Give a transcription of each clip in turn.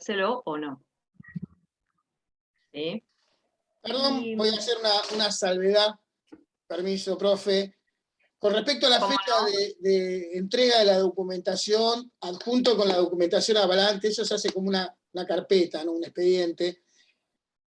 dárselo o no. ¿Sí? Perdón, voy a hacer una salvedad. Permiso, profe. Con respecto a la fecha de entrega de la documentación, adjunto con la documentación avalante, eso se hace como una carpeta, ¿no? Un expediente.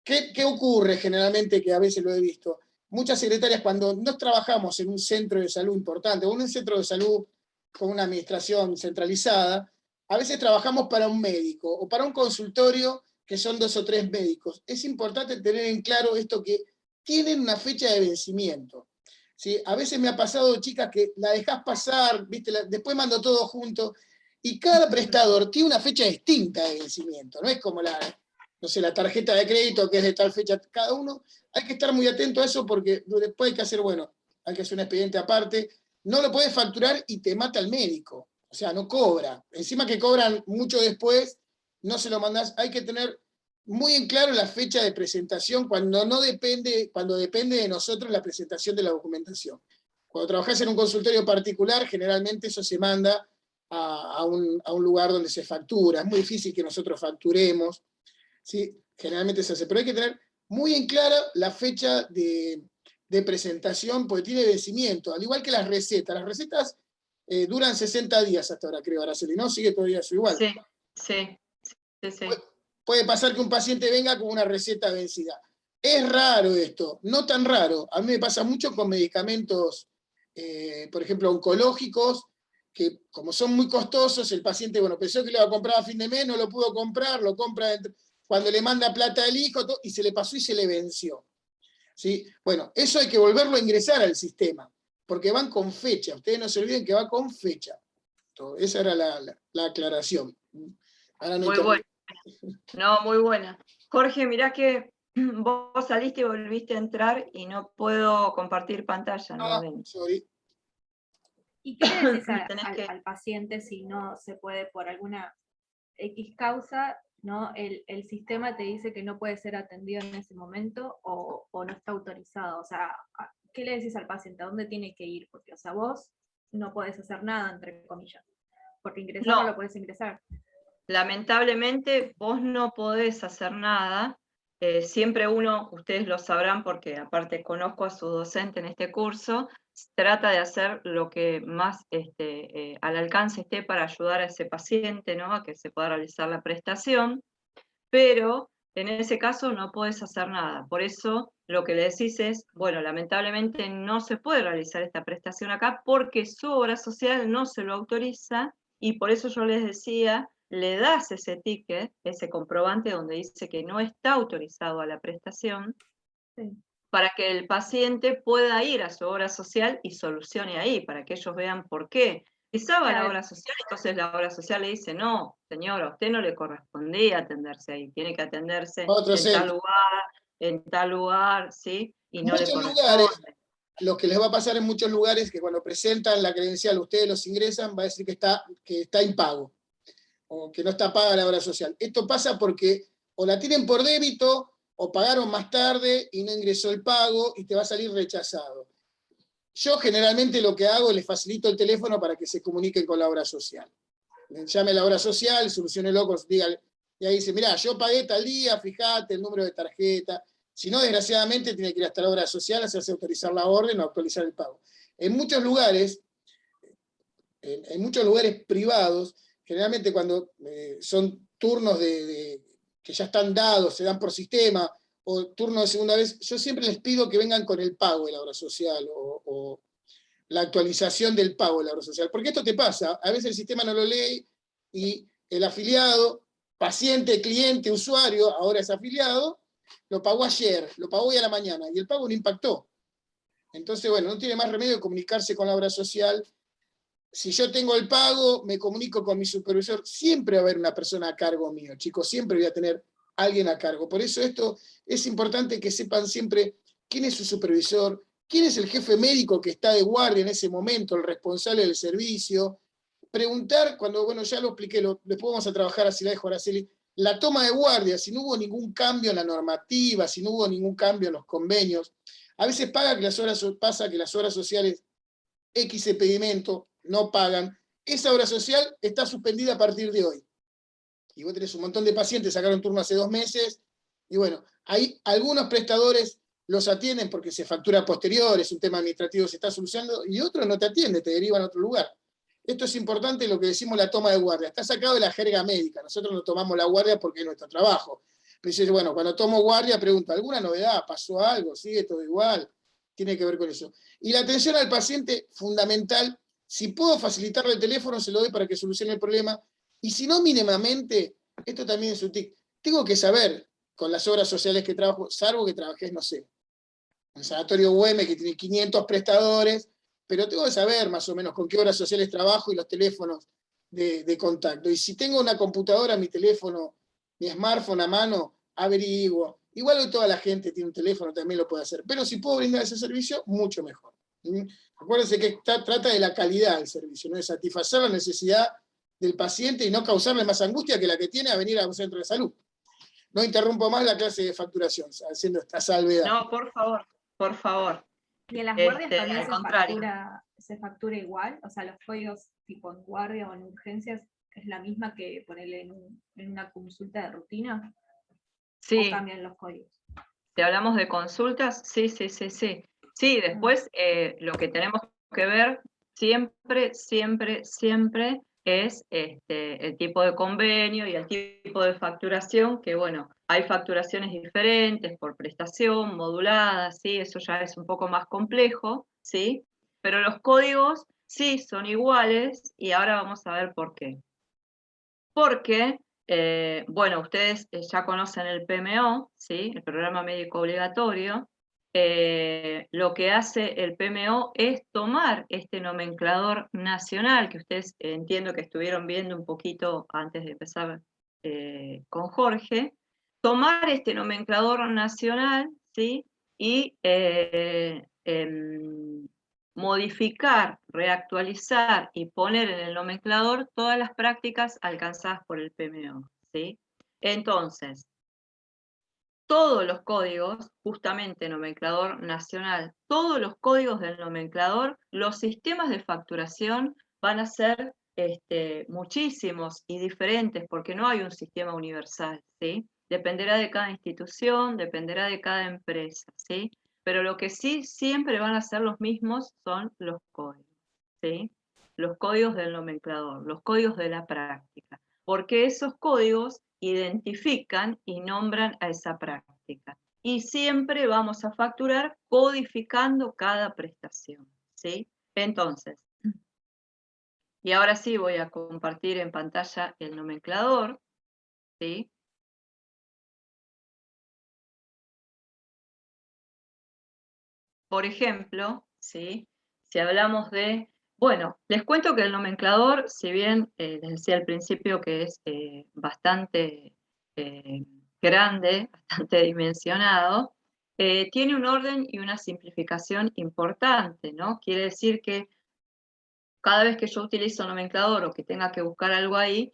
¿Qué ocurre generalmente, que a veces lo he visto? Muchas secretarias, cuando no trabajamos en un centro de salud importante, o en un centro de salud con una administración centralizada, a veces trabajamos para un médico, o para un consultorio que son 2 o 3 médicos. Es importante tener en claro esto, que tienen una fecha de vencimiento. ¿Sí? A veces me ha pasado, chicas, que la dejás pasar, ¿viste? Después mando todo junto, y cada prestador tiene una fecha distinta de vencimiento, no es como no sé, la tarjeta de crédito que es de tal fecha, cada uno. Hay que estar muy atento a eso, porque después hay que hacer, hay que hacer un expediente aparte, no lo puedes facturar y te mata el médico, o sea, no cobra. Encima que cobran mucho después, no se lo mandás. Hay que tener muy en claro la fecha de presentación cuando depende de nosotros la presentación de la documentación. Cuando trabajás en un consultorio particular, generalmente eso se manda a un lugar donde se factura. Es muy difícil que nosotros facturemos, ¿sí? Generalmente se hace, pero hay que tener muy en clara la fecha de presentación, porque tiene vencimiento, al igual que las recetas. Las recetas duran 60 días hasta ahora, creo, Araceli, ¿no? Sigue todavía eso igual. Sí. Puede pasar que un paciente venga con una receta vencida. Es raro esto, no tan raro. A mí me pasa mucho con medicamentos, por ejemplo, oncológicos, que como son muy costosos, el paciente, pensó que lo iba a comprar a fin de mes, no lo pudo comprar, lo compra cuando le manda plata al hijo, y se le pasó y se le venció. ¿Sí? Bueno, eso hay que volverlo a ingresar al sistema, porque van con fecha. Ustedes no se olviden que va con fecha. Esa era la aclaración. Ahora no muy buena. No, muy buena. Jorge, mirá que vos saliste y volviste a entrar y no puedo compartir pantalla. No, sorry. ¿Y qué le decís al paciente si no se puede por alguna X causa, ¿no? El sistema te dice que no puede ser atendido en ese momento o no está autorizado? O sea, ¿qué le decís al paciente? ¿A dónde tiene que ir? Porque, o sea, vos no podés hacer nada, entre comillas, porque ingresar no lo podés ingresar. Lamentablemente vos no podés hacer nada. Siempre ustedes lo sabrán porque aparte conozco a su docente en este curso, trata de hacer lo que más al alcance esté para ayudar a ese paciente, ¿no? A que se pueda realizar la prestación, pero en ese caso no podés hacer nada. Por eso lo que le decís es, lamentablemente no se puede realizar esta prestación acá porque su obra social no se lo autoriza, y por eso yo les decía, le das ese ticket, ese comprobante donde dice que no está autorizado a la prestación, sí, para que el paciente pueda ir a su obra social y solucione ahí, para que ellos vean por qué. Quizá va a la obra social, entonces la obra social le dice, no, señora, a usted no le correspondía atenderse ahí, tiene que atenderse en tal lugar, ¿sí? Y no le corresponde. Lo que les va a pasar en muchos lugares, que cuando presentan la credencial, ustedes los ingresan, va a decir que está impago, o que no está paga la obra social. Esto pasa porque o la tienen por débito, o pagaron más tarde y no ingresó el pago, y te va a salir rechazado. Yo generalmente lo que hago es les facilito el teléfono para que se comuniquen con la obra social. Llame a la obra social, soluciónelo, dígale, y ahí dice, mirá, yo pagué tal día, fíjate el número de tarjeta. Si no, desgraciadamente, tiene que ir hasta la obra social, hacerse autorizar la orden o actualizar el pago. En muchos lugares privados, generalmente cuando son turnos que ya están dados, se dan por sistema, o turnos de segunda vez, yo siempre les pido que vengan con el pago de la obra social, o la actualización del pago de la obra social. Porque esto te pasa, a veces el sistema no lo lee, y el afiliado, paciente, cliente, usuario, ahora es afiliado, lo pagó ayer, lo pagó hoy a la mañana, y el pago no impactó. Entonces, no tiene más remedio que comunicarse con la obra social. Si yo tengo el pago, me comunico con mi supervisor. Siempre va a haber una persona a cargo mío, chicos, siempre voy a tener alguien a cargo. Por eso esto es importante, que sepan siempre quién es su supervisor, quién es el jefe médico que está de guardia en ese momento, el responsable del servicio. Preguntar cuando, ya lo expliqué, después vamos a trabajar, así la dejo, Araceli, la toma de guardia, si no hubo ningún cambio en la normativa, si no hubo ningún cambio en los convenios. A veces pasa que las obras sociales X impedimento no pagan. Esa obra social está suspendida a partir de hoy. y vos tenés un montón de pacientes, sacaron turno hace 2 meses, y bueno, hay algunos prestadores los atienden porque se factura posterior, es un tema administrativo, se está solucionando, y otros no te atienden, te derivan a otro lugar. Esto es importante, lo que decimos la toma de guardia. Está sacado de la jerga médica. Nosotros no tomamos la guardia porque es nuestro trabajo. Pero bueno, cuando tomo guardia pregunto, ¿alguna novedad? ¿Pasó algo? ¿Sigue todo igual? Tiene que ver con eso. Y la atención al paciente, fundamental. Si puedo facilitarle el teléfono, se lo doy para que solucione el problema. Y si no, mínimamente, esto también es un tic. Tengo que saber, con las obras sociales que trabajo, salvo que trabajé, no sé, en el Sanatorio Güemes, que tiene 500 prestadores, pero tengo que saber más o menos con qué obras sociales trabajo y los teléfonos de contacto. Y si tengo una computadora, mi teléfono, mi smartphone a mano, averiguo. Igual hoy toda la gente tiene un teléfono, también lo puede hacer. Pero si puedo brindar ese servicio, mucho mejor. Acuérdense que trata de la calidad del servicio, ¿no? De satisfacer la necesidad del paciente y no causarle más angustia que la que tiene a venir a un centro de salud. No interrumpo más la clase de facturación, haciendo esta salvedad. No, por favor, por favor. ¿Y en las guardias también se factura igual? O sea, los códigos tipo en guardia o en urgencias, ¿es la misma que ponerle en una consulta de rutina? Sí. ¿O cambian los códigos? Si hablamos de consultas, sí. Sí, después lo que tenemos que ver siempre es el tipo de convenio y el tipo de facturación, que bueno, hay facturaciones diferentes por prestación, moduladas, ¿sí? Eso ya es un poco más complejo, ¿sí? Pero los códigos sí son iguales y ahora vamos a ver por qué. Porque, bueno, ustedes ya conocen el PMO, ¿sí? El Programa Médico Obligatorio. Lo que hace el PMO es tomar este nomenclador nacional, que ustedes entiendo que estuvieron viendo un poquito antes de empezar con Jorge, tomar este nomenclador nacional, ¿sí? Y modificar, reactualizar y poner en el nomenclador todas las prácticas alcanzadas por el PMO, ¿sí? Entonces, todos los códigos, justamente nomenclador nacional, todos los códigos del nomenclador, los sistemas de facturación van a ser muchísimos y diferentes porque no hay un sistema universal, ¿sí? Dependerá de cada institución, dependerá de cada empresa, ¿sí? Pero lo que sí siempre van a ser los mismos son los códigos, ¿sí? Los códigos del nomenclador, los códigos de la práctica, porque esos códigos identifican y nombran a esa práctica. Y siempre vamos a facturar codificando cada prestación, ¿sí? Entonces, y ahora sí voy a compartir en pantalla el nomenclador, ¿sí? Por ejemplo, ¿sí? Si hablamos de... Bueno, les cuento que el nomenclador, si bien les decía al principio que es bastante grande, bastante dimensionado, tiene un orden y una simplificación importante, ¿no? Quiere decir que cada vez que yo utilizo nomenclador o que tenga que buscar algo ahí,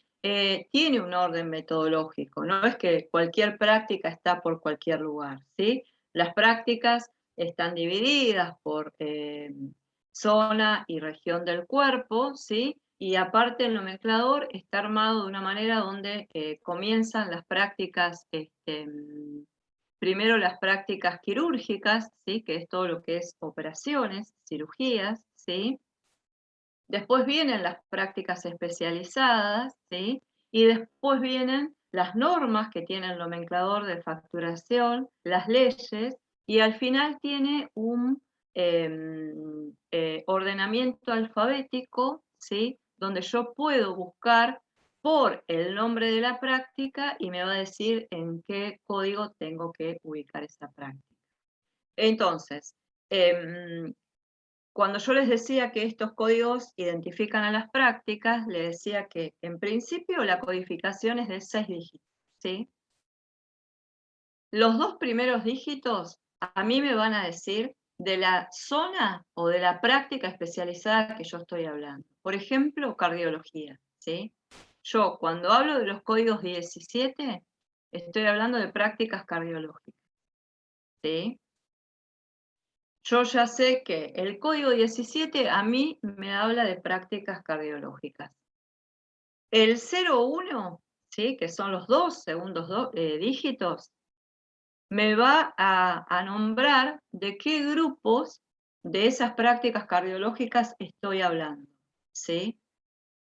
tiene un orden metodológico, no es que cualquier práctica está por cualquier lugar, ¿sí? Las prácticas están divididas por zona y región del cuerpo, ¿sí? Y aparte el nomenclador está armado de una manera donde comienzan las prácticas, primero las prácticas quirúrgicas, ¿sí? Que es todo lo que es operaciones, cirugías, ¿sí? Después vienen las prácticas especializadas, ¿sí? Y después vienen las normas que tiene el nomenclador de facturación, las leyes, y al final tiene un ordenamiento alfabético, ¿sí? Donde yo puedo buscar por el nombre de la práctica y me va a decir en qué código tengo que ubicar esa práctica. Entonces, cuando yo les decía que estos códigos identifican a las prácticas, les decía que en principio la codificación es de 6 dígitos, ¿sí? Los 2 primeros dígitos a mí me van a decir de la zona o de la práctica especializada que yo estoy hablando. Por ejemplo, cardiología, ¿sí? Yo cuando hablo de los códigos 17, estoy hablando de prácticas cardiológicas, ¿sí? Yo ya sé que el código 17 a mí me habla de prácticas cardiológicas. El 01, ¿sí? Que son los 2 segundos dígitos, me va a nombrar de qué grupos de esas prácticas cardiológicas estoy hablando, ¿sí?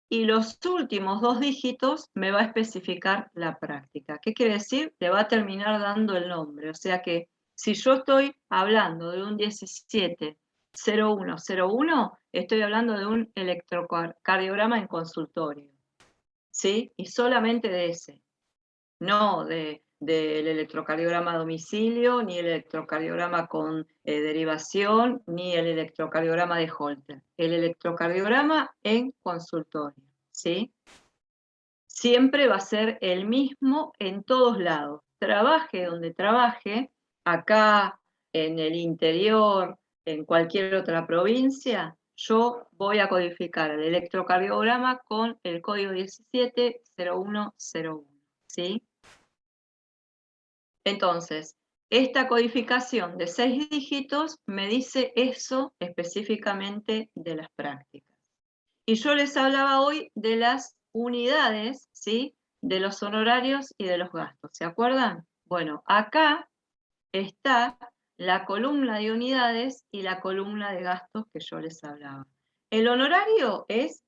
Y los últimos 2 dígitos me va a especificar la práctica. ¿Qué quiere decir? Te va a terminar dando el nombre. O sea que si yo estoy hablando de un 170101, estoy hablando de un electrocardiograma en consultorio, ¿sí? Y solamente de ese, no del electrocardiograma a domicilio, ni el electrocardiograma con derivación, ni el electrocardiograma de Holter. El electrocardiograma en consultorio, ¿sí? Siempre va a ser el mismo en todos lados. Trabaje donde trabaje, acá, en el interior, en cualquier otra provincia, yo voy a codificar el electrocardiograma con el código 170101, ¿sí? Entonces, esta codificación de 6 dígitos me dice eso específicamente de las prácticas. Y yo les hablaba hoy de las unidades, ¿sí? De los honorarios y de los gastos, ¿se acuerdan? Bueno, acá está la columna de unidades y la columna de gastos que yo les hablaba. El honorario es,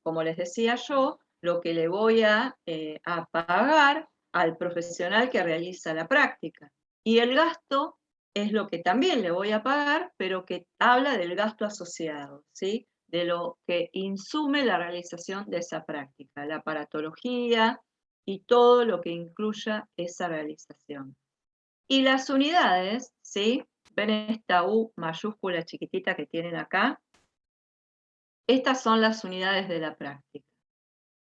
como les decía yo, lo que le voy a pagar al profesional que realiza la práctica. Y el gasto es lo que también le voy a pagar, pero que habla del gasto asociado, ¿sí? De lo que insume la realización de esa práctica, la aparatología y todo lo que incluya esa realización. Y las unidades, ¿sí? ¿Ven esta U mayúscula chiquitita que tienen acá? Estas son las unidades de la práctica.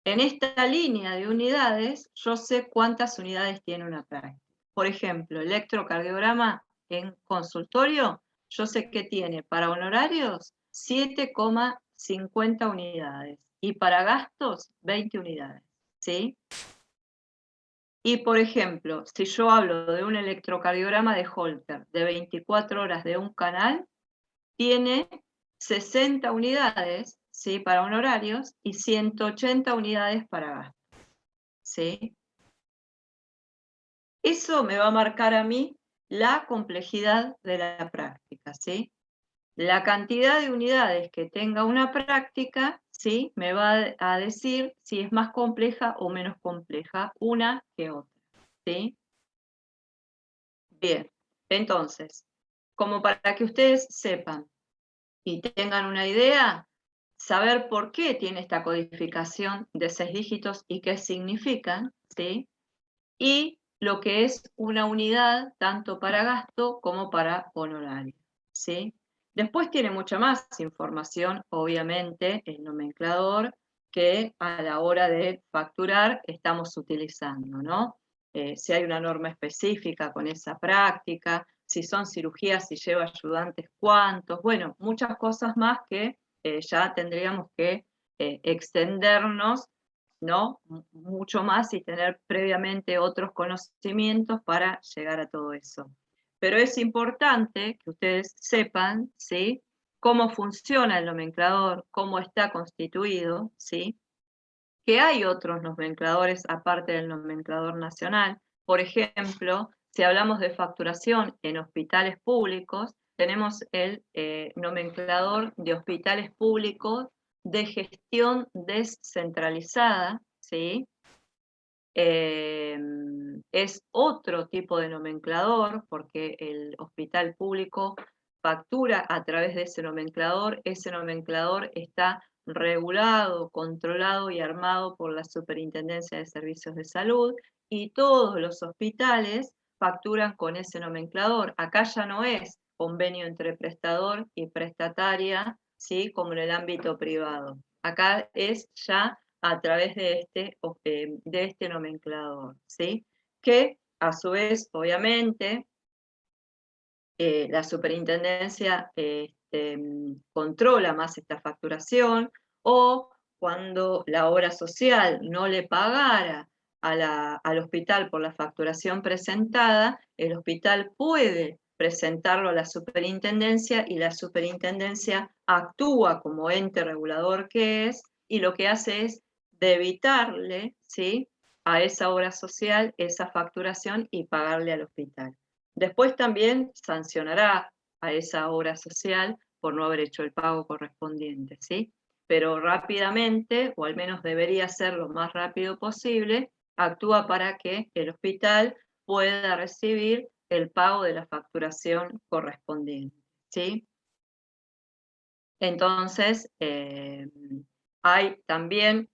En esta línea de unidades, yo sé cuántas unidades tiene una práctica. Por ejemplo, electrocardiograma en consultorio, yo sé que tiene para honorarios 7,50 unidades y para gastos 20 unidades, ¿sí? Y por ejemplo, si yo hablo de un electrocardiograma de Holter de 24 horas de un canal, tiene 60 unidades, ¿sí? Para honorarios y 180 unidades para gastos, ¿sí? Eso me va a marcar a mí la complejidad de la práctica, ¿sí? La cantidad de unidades que tenga una práctica, ¿sí? Me va a decir si es más compleja o menos compleja una que otra, ¿sí? Bien, entonces, como para que ustedes sepan y tengan una idea, saber por qué tiene esta codificación de 6 dígitos y qué significan, ¿sí? Y lo que es una unidad tanto para gasto como para honorario, ¿sí? Después tiene mucha más información, obviamente, el nomenclador que a la hora de facturar estamos utilizando, ¿no? Si hay una norma específica con esa práctica, si son cirugías, si lleva ayudantes, cuántos, bueno, muchas cosas más que ya tendríamos que extendernos, ¿no? Mucho más y tener previamente otros conocimientos para llegar a todo eso. Pero es importante que ustedes sepan, ¿sí? Cómo funciona el nomenclador, cómo está constituido, ¿sí? Que hay otros nomencladores aparte del nomenclador nacional. Por ejemplo, si hablamos de facturación en hospitales públicos, tenemos el nomenclador de hospitales públicos de gestión descentralizada, ¿sí? Es otro tipo de nomenclador porque el hospital público factura a través de ese nomenclador está regulado, controlado y armado por la Superintendencia de Servicios de Salud y todos los hospitales facturan con ese nomenclador. Acá ya no es convenio entre prestador y prestataria, ¿sí? Como en el ámbito privado. Acá es ya a través de este nomenclador, ¿sí? Que a su vez, obviamente, la superintendencia controla más esta facturación, o cuando la obra social no le pagara al hospital por la facturación presentada, el hospital puede presentarlo a la superintendencia y la superintendencia actúa como ente regulador que es y lo que hace es debitarle, ¿sí? a esa obra social esa facturación y pagarle al hospital. Después también sancionará a esa obra social por no haber hecho el pago correspondiente, ¿sí? Pero rápidamente, o al menos debería ser lo más rápido posible, actúa para que el hospital pueda recibir el pago de la facturación correspondiente, ¿sí? Entonces, hay también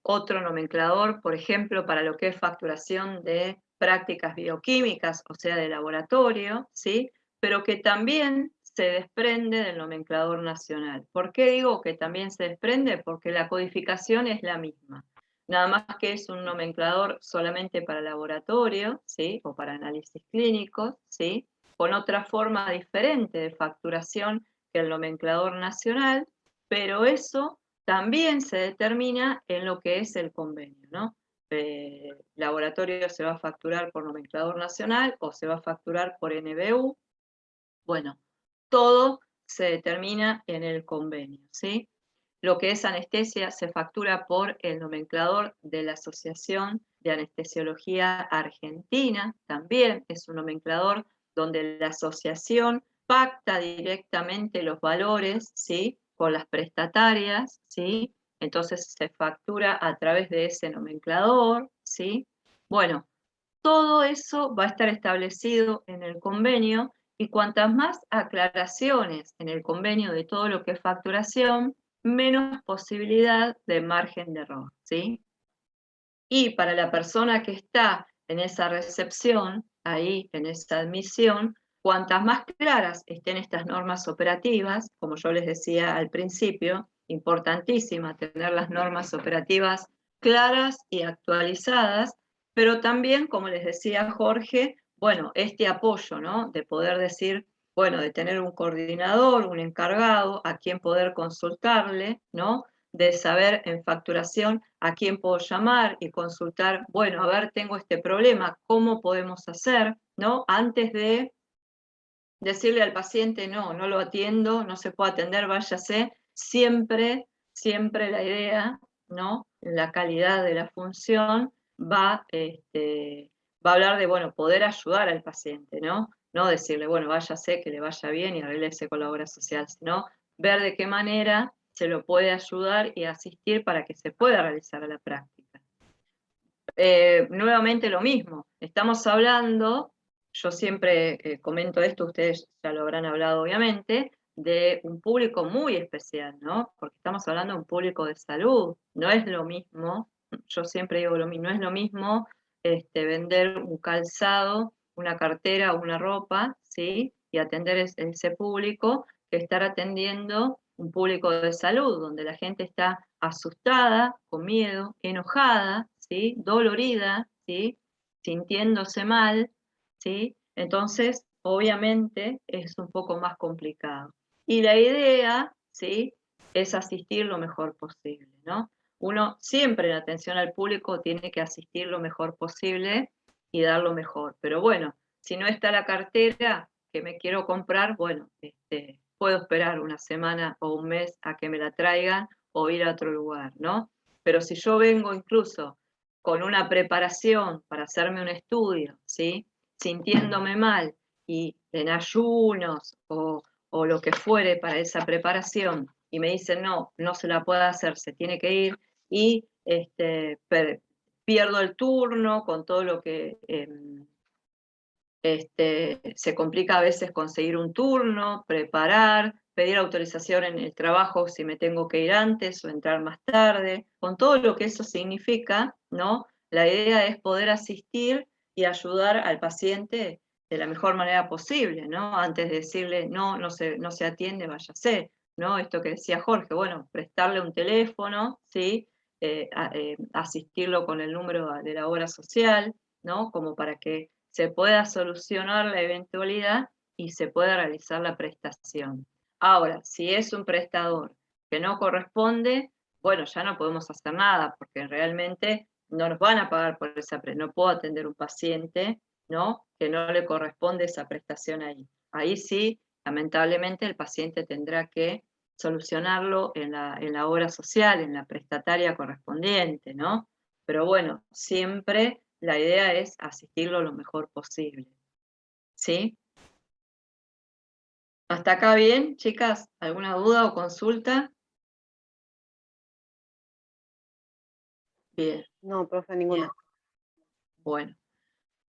otro nomenclador, por ejemplo, para lo que es facturación de prácticas bioquímicas, o sea, de laboratorio, ¿sí? Pero que también se desprende del nomenclador nacional. ¿Por qué digo que también se desprende? Porque la codificación es la misma. Nada más que es un nomenclador solamente para laboratorio, ¿sí? O para análisis clínicos, ¿sí? Con otra forma diferente de facturación que el nomenclador nacional, pero eso también se determina en lo que es el convenio, ¿no? Laboratorio se va a facturar por nomenclador nacional o se va a facturar por NBU. Bueno, todo se determina en el convenio, ¿sí? Lo que es anestesia se factura por el nomenclador de la Asociación de Anestesiología Argentina, también es un nomenclador donde la asociación pacta directamente los valores, ¿sí? Con las prestatarias, ¿sí? Entonces se factura a través de ese nomenclador, ¿sí? Bueno, todo eso va a estar establecido en el convenio y cuantas más aclaraciones en el convenio de todo lo que es facturación, menos posibilidad de margen de error, ¿sí? Y para la persona que está en esa recepción, ahí en esa admisión, cuantas más claras estén estas normas operativas, como yo les decía al principio, importantísima tener las normas operativas claras y actualizadas, pero también, como les decía Jorge, bueno, este apoyo, ¿no? De poder decir, bueno, de tener un coordinador, un encargado, a quien poder consultarle, ¿no? De saber en facturación a quién puedo llamar y consultar, bueno, a ver, tengo este problema, ¿cómo podemos hacer? ¿No? Antes de decirle al paciente, no, no lo atiendo, no se puede atender, váyase, siempre, siempre la idea, ¿no? La calidad de la función va, va a hablar de, bueno, poder ayudar al paciente, ¿no? No decirle, bueno, váyase, que le vaya bien y arréglese con la obra social, sino ver de qué manera se lo puede ayudar y asistir para que se pueda realizar la práctica. Nuevamente lo mismo, estamos hablando, yo siempre comento esto, ustedes ya lo habrán hablado obviamente, de un público muy especial, ¿no? Porque estamos hablando de un público de salud, no es lo mismo, yo siempre digo lo mismo, no es lo mismo vender un calzado, una cartera o una ropa, ¿sí? Y atender ese público que estar atendiendo un público de salud, donde la gente está asustada, con miedo, enojada, ¿sí? Dolorida, ¿sí? Sintiéndose mal, ¿sí? Entonces, obviamente, es un poco más complicado. Y la idea, ¿sí? Es asistir lo mejor posible, ¿no? Uno siempre en atención al público tiene que asistir lo mejor posible y dar lo mejor. Pero bueno, si no está la cartera que me quiero comprar, bueno, puedo esperar una semana o un mes a que me la traigan o ir a otro lugar, ¿no? Pero si yo vengo incluso con una preparación para hacerme un estudio, ¿sí? Sintiéndome mal y en ayunos o lo que fuere para esa preparación y me dicen no, no se la puede hacer, se tiene que ir y pierdo el turno con todo lo que se complica a veces conseguir un turno, preparar, pedir autorización en el trabajo si me tengo que ir antes o entrar más tarde, con todo lo que eso significa, ¿no? La idea es poder asistir y ayudar al paciente de la mejor manera posible, ¿no? Antes de decirle, no, no se atiende, váyase, ¿no? Esto que decía Jorge, bueno, prestarle un teléfono, ¿sí? Asistirlo con el número de la obra social, ¿no? Como para que se pueda solucionar la eventualidad y se pueda realizar la prestación. Ahora, si es un prestador que no corresponde, bueno, ya no podemos hacer nada porque realmente no nos van a pagar por esa prestación. No puedo atender un paciente, ¿no? Que no le corresponde esa prestación ahí. Ahí sí, lamentablemente, el paciente tendrá que solucionarlo en la obra social, en la prestataria correspondiente, ¿no? Pero bueno, siempre la idea es asistirlo lo mejor posible. ¿Sí? ¿Hasta acá bien, chicas? ¿Alguna duda o consulta? Bien. No, profe, ninguna. Bien. Bueno.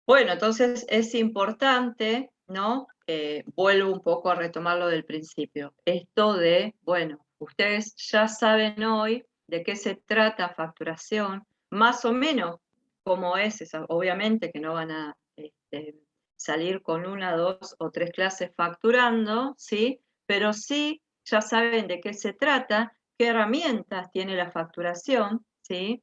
Bueno, entonces es importante, ¿no? Vuelvo un poco a retomar lo del principio. Esto de, bueno, ustedes ya saben hoy de qué se trata facturación, más o menos cómo es, obviamente que no van a salir con 1, 2 o 3 clases facturando, ¿sí? Pero sí ya saben de qué se trata, qué herramientas tiene la facturación, ¿sí?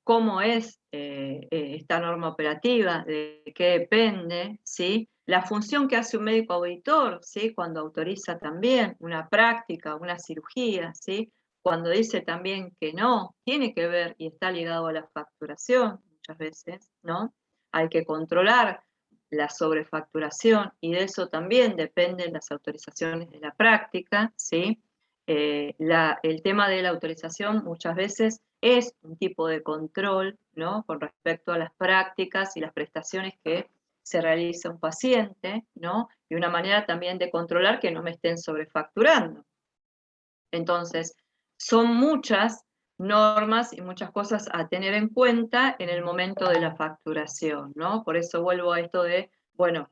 Cómo es esta norma operativa, de qué depende, ¿sí? La función que hace un médico auditor, ¿sí? Cuando autoriza también una práctica, una cirugía, ¿sí? Cuando dice también que no, tiene que ver y está ligado a la facturación muchas veces, ¿no? Hay que controlar la sobrefacturación y de eso también dependen las autorizaciones de la práctica, ¿sí? El tema de la autorización muchas veces es un tipo de control, ¿no? Con respecto a las prácticas y las prestaciones que se realiza un paciente, ¿no? Y una manera también de controlar que no me estén sobrefacturando. Entonces, son muchas normas y muchas cosas a tener en cuenta en el momento de la facturación, ¿no? Por eso vuelvo a esto de, bueno,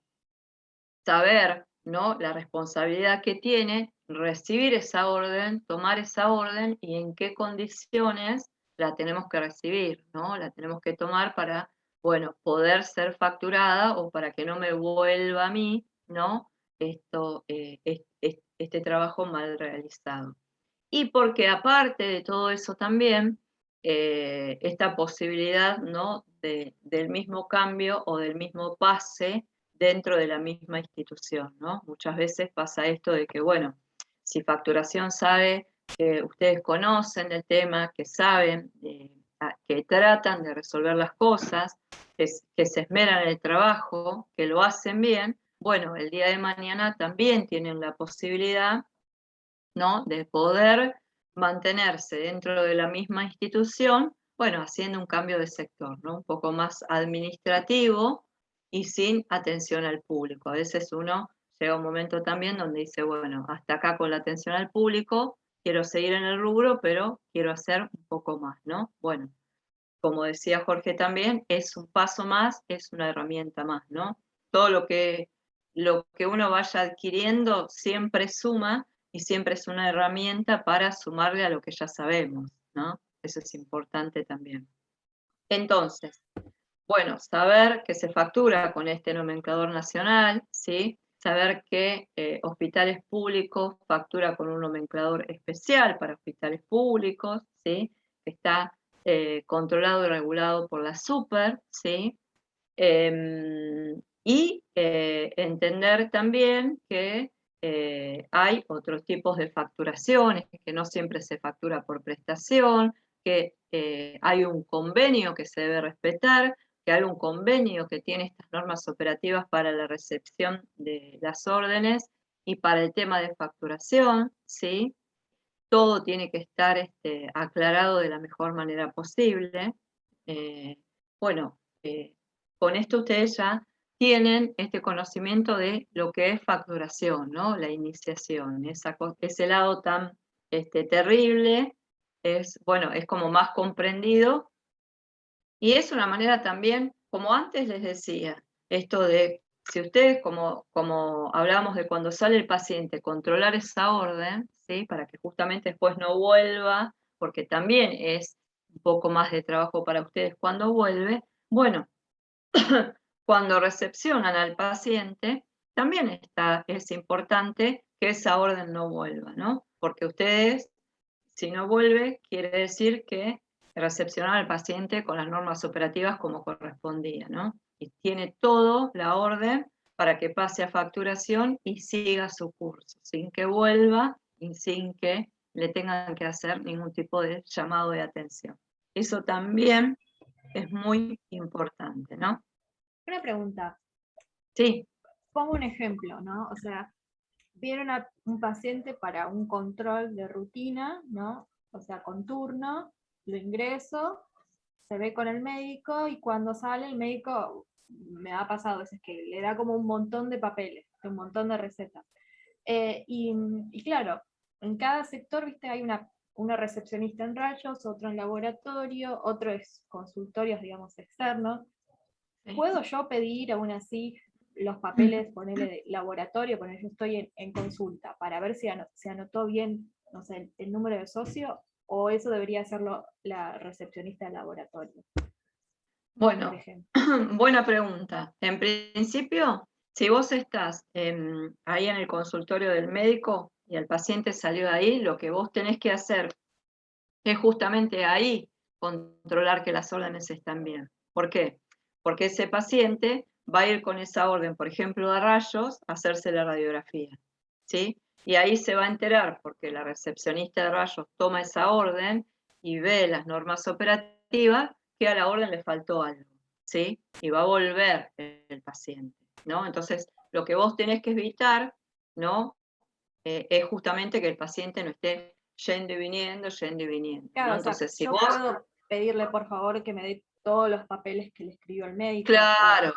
saber, ¿no? La responsabilidad que tiene recibir esa orden, tomar esa orden y en qué condiciones la tenemos que recibir, ¿no? La tenemos que tomar para, bueno, poder ser facturada o para que no me vuelva a mí, ¿no? Este trabajo mal realizado. Y porque aparte de todo eso también, esta posibilidad, ¿no? del mismo cambio o del mismo pase dentro de la misma institución, ¿no? Muchas veces pasa esto de que, bueno, si facturación sabe que ustedes conocen el tema, que saben, que tratan de resolver las cosas, que se esmeran en el trabajo, que lo hacen bien, bueno, el día de mañana también tienen la posibilidad, ¿no? De poder mantenerse dentro de la misma institución, bueno, haciendo un cambio de sector, ¿no? Un poco más administrativo y sin atención al público. A veces uno llega a un momento también donde dice, bueno, hasta acá con la atención al público, quiero seguir en el rubro, pero quiero hacer un poco más, ¿no? Bueno, como decía Jorge también, es un paso más, es una herramienta más, ¿no? Todo lo que uno vaya adquiriendo siempre suma y siempre es una herramienta para sumarle a lo que ya sabemos, ¿no? Eso es importante también. Entonces, bueno, saber que se factura con este nomenclador nacional, ¿sí? Saber que hospitales públicos factura con un nomenclador especial para hospitales públicos, ¿sí? Que está controlado y regulado por la SUPER, ¿sí? Y entender también que hay otros tipos de facturaciones, que no siempre se factura por prestación, que hay un convenio que se debe respetar, que hay un convenio que tiene estas normas operativas para la recepción de las órdenes y para el tema de facturación, ¿sí? Todo tiene que estar aclarado de la mejor manera posible. Bueno, con esto ustedes ya tienen este conocimiento de lo que es facturación, ¿no? La iniciación, ese lado tan terrible, bueno, es como más comprendido y es una manera también, como antes les decía, esto de, si ustedes, como hablábamos de cuando sale el paciente, controlar esa orden, ¿sí? Para que justamente después no vuelva, porque también es un poco más de trabajo para ustedes cuando vuelve, bueno, cuando recepcionan al paciente, también es importante que esa orden no vuelva, ¿no? Porque ustedes, si no vuelve, quiere decir que recepcionaron al paciente con las normas operativas como correspondía, ¿no? Y tiene todo la orden para que pase a facturación y siga su curso, sin que vuelva y sin que le tengan que hacer ningún tipo de llamado de atención. Eso también es muy importante, ¿no? Una pregunta. Sí. Pongo un ejemplo, ¿no? O sea, viene un paciente para un control de rutina, ¿no? o sea, con turno, lo ingreso, se ve con el médico y cuando sale el médico, me ha pasado a veces que le da como un montón de papeles, un montón de recetas. Y claro, en cada sector, viste, hay una recepcionista en rayos, otro en laboratorio, otro es consultorios, digamos, externos. ¿Puedo yo pedir aún así los papeles, ponerle de laboratorio, poner yo estoy en consulta, para ver si se anotó bien, no sé, el número de socio, o eso debería hacerlo la recepcionista del laboratorio? Bueno, buena pregunta. En principio, si vos estás ahí en el consultorio del médico y el paciente salió de ahí, lo que vos tenés que hacer es justamente ahí controlar que las órdenes están bien. ¿Por qué? Porque ese paciente va a ir con esa orden, por ejemplo, de rayos, a hacerse la radiografía, ¿sí? Y ahí se va a enterar, porque la recepcionista de rayos toma esa orden y ve las normas operativas, que a la orden le faltó algo, ¿sí? Y va a volver el paciente, ¿no? Entonces, lo que vos tenés que evitar, ¿no? Es justamente que el paciente no esté yendo y viniendo, Claro, ¿no? o sea, Entonces, si yo vos... puedo pedirle por favor que me dé todos los papeles que le escribió el médico, Claro,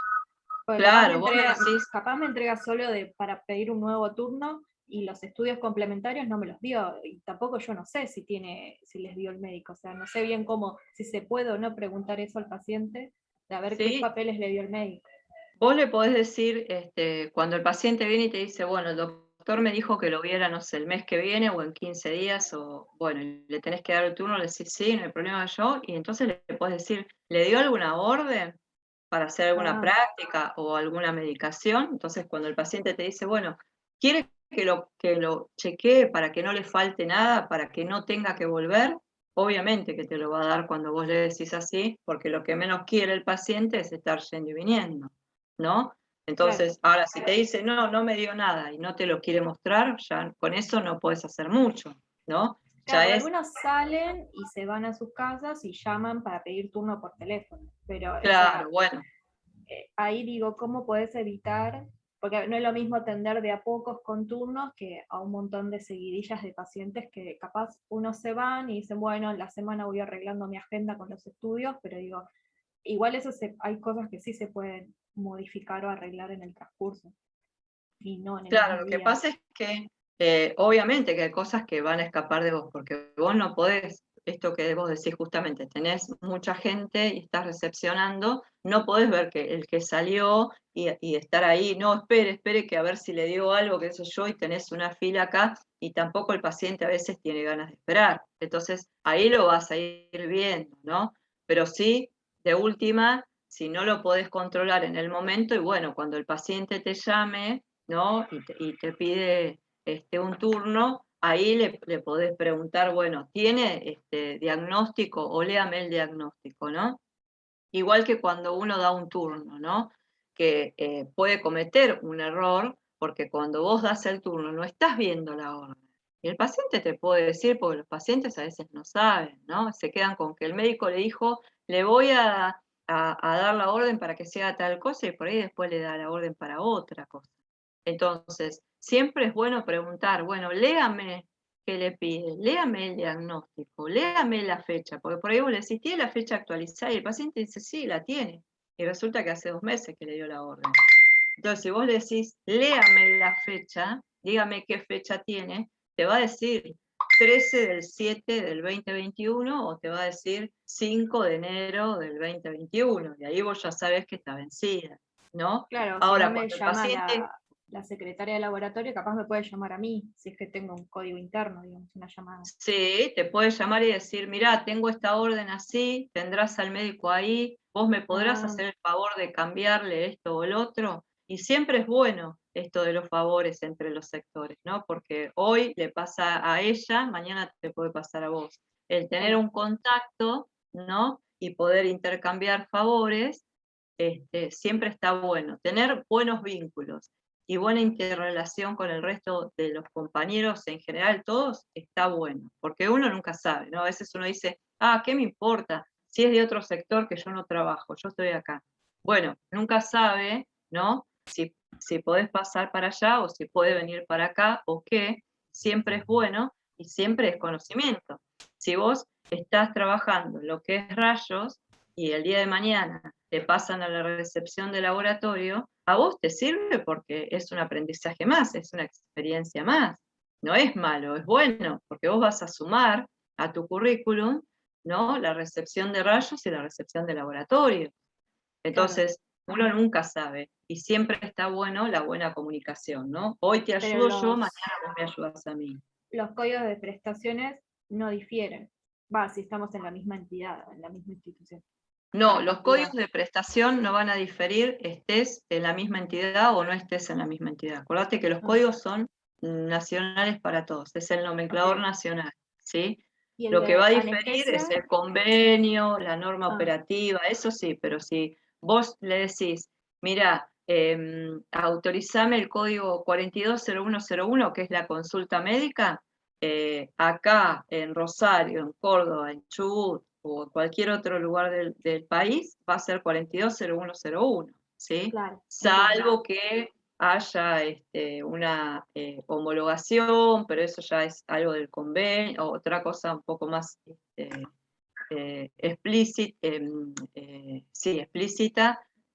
porque claro, vos le decís... capaz me entrega solo para pedir un nuevo turno y los estudios complementarios no me los dio, y tampoco yo no sé si les dio el médico, o sea, no sé bien cómo, si se puede o no preguntar eso al paciente, de a ver qué Sí, papeles le dio el médico. vos le podés decir, cuando el paciente viene y te dice, bueno, el doctor me dijo que lo viera, no sé, el mes que viene o en 15 días, o bueno, y le tenés que dar el turno, le decís, sí, no hay problema yo, y entonces le podés decir, ¿le dio alguna orden para hacer alguna práctica o alguna medicación? Entonces, cuando el paciente te dice, bueno, ¿quiere que lo chequee para que no le falte nada, para que no tenga que volver? Obviamente que te lo va a dar cuando vos le decís así, porque lo que menos quiere el paciente es estar yendo y viniendo, ¿no? Entonces, ahora si te dice, no, no me dio nada y no te lo quiere mostrar, ya con eso no puedes hacer mucho, ¿no? Claro, porque algunos salen y se van a sus casas y llaman para pedir turno por teléfono, pero Claro, bueno. Ahí digo, ¿cómo podés evitar? Porque no es lo mismo atender de a pocos con turnos que a un montón de seguidillas de pacientes que capaz unos se van y dicen, bueno, en la semana voy arreglando mi agenda con los estudios, pero digo, igual hay cosas que sí se pueden modificar o arreglar en el transcurso y no en el Claro, mismo lo que día. pasa es que obviamente que hay cosas que van a escapar de vos, porque vos no podés, esto que vos decís justamente, tenés mucha gente y estás recepcionando, no podés ver que el que salió y estar ahí, no, espere que a ver si le dio algo, qué sé yo, y tenés una fila acá, y tampoco el paciente a veces tiene ganas de esperar. Entonces, ahí lo vas a ir viendo, ¿no? Pero sí, de última, si no lo podés controlar en el momento, y bueno, cuando el paciente te llame, ¿no? Y te pide un turno, ahí le podés preguntar, bueno, ¿tiene diagnóstico? O léame el diagnóstico, ¿no? Igual que cuando uno da un turno, ¿no? Que puede cometer un error, porque cuando vos das el turno no estás viendo la orden. Y el paciente te puede decir, porque los pacientes a veces no saben, ¿no? Se quedan con que el médico le dijo, le voy a dar la orden para que se haga tal cosa, y por ahí después le da la orden para otra cosa. Entonces, siempre es bueno preguntar, bueno, léame qué le pide, léame el diagnóstico, léame la fecha, porque por ahí vos le decís, ¿tiene la fecha actualizada? Y el paciente dice, sí, la tiene. Y resulta que hace 2 meses que le dio la orden. Entonces, si vos le decís, léame la fecha, dígame qué fecha tiene, te va a decir 13/7/2021 o te va a decir 5 de enero del 2021. Y ahí vos ya sabés que está vencida, ¿no? Claro, si no Ahora, me cuando el llama paciente... la secretaria de laboratorio, capaz me puede llamar a mí, si es que tengo un código interno, digamos, una llamada. Sí, te puede llamar y decir, mirá, tengo esta orden así, tendrás al médico ahí, vos me podrás hacer el favor de cambiarle esto o el otro. Y siempre es bueno esto de los favores entre los sectores, ¿no? Porque hoy le pasa a ella, mañana te puede pasar a vos. El tener un contacto, ¿no? Y poder intercambiar favores, siempre está bueno. Tener buenos vínculos y buena interrelación con el resto de los compañeros en general, todos, está bueno, porque uno nunca sabe, ¿no? A veces uno dice, ¿qué me importa? Si es de otro sector que yo no trabajo, yo estoy acá. Bueno, nunca sabe, ¿no? Si podés pasar para allá o si puede venir para acá o qué, siempre es bueno y siempre es conocimiento. Si vos estás trabajando lo que es rayos y el día de mañana te pasan a la recepción de laboratorio, a vos te sirve porque es un aprendizaje más, es una experiencia más. No es malo, es bueno, porque vos vas a sumar a tu currículum, ¿no?, la recepción de rayos y la recepción de laboratorio. Entonces, uno nunca sabe, y siempre está bueno la buena comunicación, ¿no? Hoy te ayudo yo, mañana vos me ayudas a mí. Los códigos de prestaciones no difieren. Si estamos en la misma entidad, en la misma institución. No, los códigos de prestación no van a diferir estés en la misma entidad o no estés en la misma entidad. Acordate que los códigos son nacionales para todos, es el nomenclador nacional, ¿sí? Lo que va a diferir es el convenio, la norma operativa, eso sí, pero si vos le decís, mira, autorizame el código 420101, que es la consulta médica, acá en Rosario, en Córdoba, en Chubut o en cualquier otro lugar del país, va a ser 420101, ¿sí? Claro, salvo que haya una homologación, pero eso ya es algo del convenio, o otra cosa un poco más explícita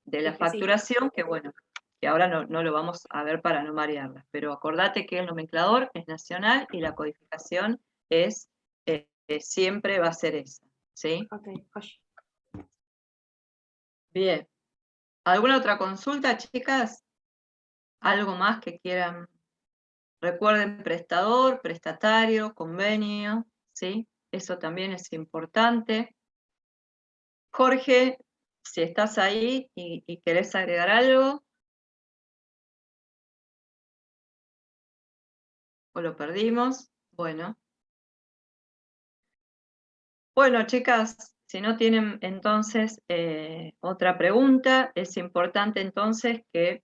de la facturación, que bueno, que ahora no lo vamos a ver para no marearlas, pero acordate que el nomenclador es nacional y la codificación es siempre va a ser esa, ¿sí? Okay. Bien. ¿Alguna otra consulta, chicas? ¿Algo más que quieran? Recuerden prestador, prestatario, convenio, ¿sí? Eso también es importante. Jorge, si estás ahí y querés agregar algo. ¿O lo perdimos? Bueno. Bueno, chicas, si no tienen entonces otra pregunta, es importante entonces que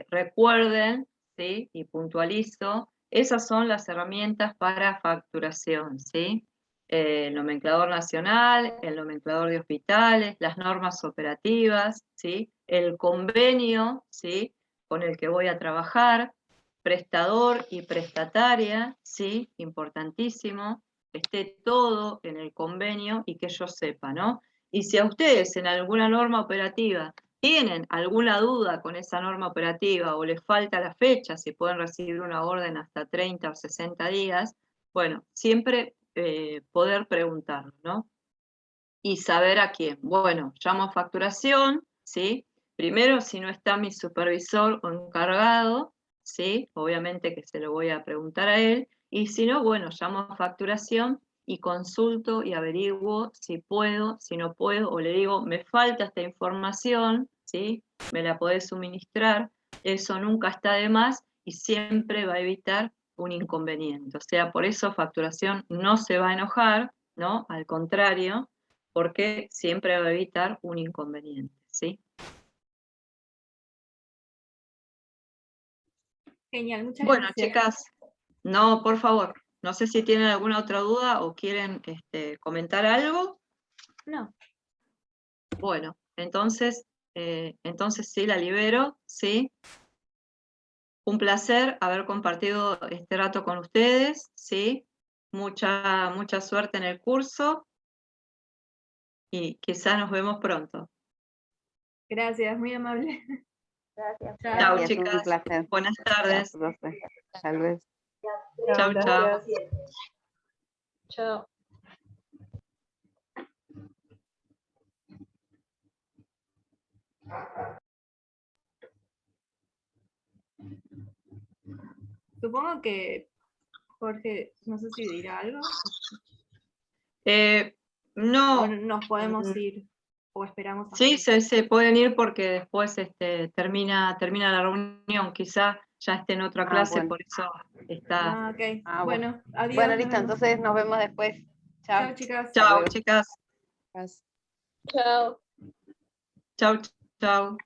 recuerden, ¿sí? Y puntualizo, esas son las herramientas para facturación, ¿sí? El nomenclador nacional, el nomenclador de hospitales, las normas operativas, ¿sí? El convenio, ¿sí?, con el que voy a trabajar, prestador y prestataria, ¿sí? Importantísimo, esté todo en el convenio y que yo sepa, ¿no? Y si a ustedes en alguna norma operativa tienen alguna duda con esa norma operativa o les falta la fecha, si pueden recibir una orden hasta 30 o 60 días, bueno, siempre poder preguntarlo, ¿no? Y saber a quién. Bueno, llamo a facturación, ¿sí? Primero, si no está mi supervisor o encargado, ¿sí? Obviamente que se lo voy a preguntar a él. Y si no, bueno, llamo a facturación y consulto y averiguo si puedo, si no puedo, o le digo, me falta esta información, ¿sí? Me la podés suministrar. Eso nunca está de más y siempre va a evitar un inconveniente. O sea, por eso facturación no se va a enojar, ¿no? Al contrario, porque siempre va a evitar un inconveniente, ¿sí? Genial, muchas bueno, gracias. Chicas, no, por favor, no sé si tienen alguna otra duda o quieren comentar algo. No. Bueno, entonces sí, la libero, ¿sí? Un placer haber compartido este rato con ustedes, ¿sí? Mucha suerte en el curso y quizás nos vemos pronto. Gracias, muy amable. Gracias. Chao, Gracias, chicas. un placer. Buenas tardes. Chao, profe. Tal vez. Chao, chao. Chao. Supongo que Jorge, no sé si dirá algo. No. O nos podemos ir, o esperamos. Sí, se pueden ir porque después termina la reunión, quizá ya esté en otra clase, bueno. por eso está. Ok. Bueno. Adiós. Bueno, listo, entonces nos vemos después. Chao. Chao, chicas. Chao, chicas. Chao. Chao, chao.